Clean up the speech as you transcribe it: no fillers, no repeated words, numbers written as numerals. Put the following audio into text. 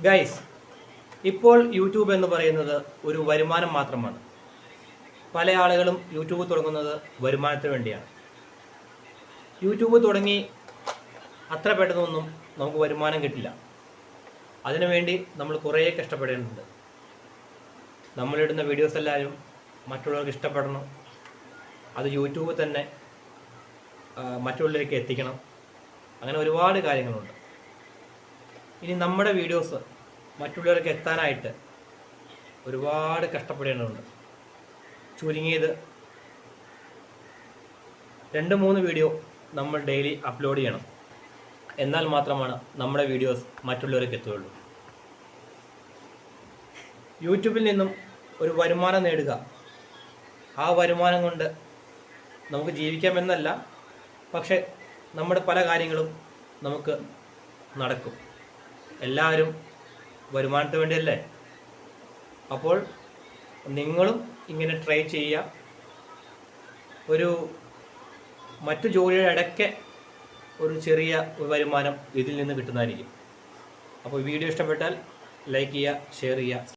Guys, ഇപ്പോൾ YouTube എന്ന് പറയുന്നത് ഒരു വരുമാനം മാത്രമാണ്. പല ആളുകളും യൂട്യൂബ് തുടങ്ങുന്നത് വരുമാനത്തിന് വേണ്ടിയാണ്. യൂട്യൂബ് തുടങ്ങി അത്ര പെട്ടെന്നൊന്നും നമുക്ക് വരുമാനം കിട്ടില്ല. അതിനുവേണ്ടി നമ്മൾ കുറേ കഷ്ടപ്പെടേണ്ടതുണ്ട്. നമ്മളിടുന്ന വീഡിയോസ് എല്ലാവരും മറ്റുള്ളവർക്ക് ഇഷ്ടപ്പെടണം. അത് യൂട്യൂബ് തന്നെ മറ്റുള്ളവരിലേക്ക് എത്തിക്കണം. അങ്ങനെ ഒരുപാട് കാര്യങ്ങളുണ്ട്. ഇനി നമ്മുടെ വീഡിയോസ് മറ്റുള്ളവർക്ക് എത്താനായിട്ട് ഒരുപാട് കഷ്ടപ്പെടേണ്ടതുണ്ട്. ചുരുങ്ങിയത് 2-3 വീഡിയോ നമ്മൾ ഡെയിലി അപ്ലോഡ് ചെയ്യണം. എന്നാൽ മാത്രമാണ് നമ്മുടെ വീഡിയോസ് മറ്റുള്ളവർക്ക് എത്തുകയുള്ളൂ. യൂട്യൂബിൽ നിന്നും ഒരു വരുമാനം നേടുക, ആ വരുമാനം കൊണ്ട് നമുക്ക് ജീവിക്കാമെന്നല്ല, പക്ഷെ നമ്മുടെ പല കാര്യങ്ങളും നമുക്ക് നടക്കും. എല്ലാവരും വരുമാനത്തിന് വേണ്ടിയല്ലേ? അപ്പോൾ നിങ്ങളും ഇങ്ങനെ ട്രൈ ചെയ്യുക. മറ്റു ജോലിയുടെ ഇടയ്ക്ക് ഒരു ചെറിയ വരുമാനം ഇതിൽ നിന്ന് കിട്ടുന്നതായിരിക്കും. അപ്പോൾ വീഡിയോ ഇഷ്ടപ്പെട്ടാൽ ലൈക്ക് ചെയ്യുക, ഷെയർ ചെയ്യുക.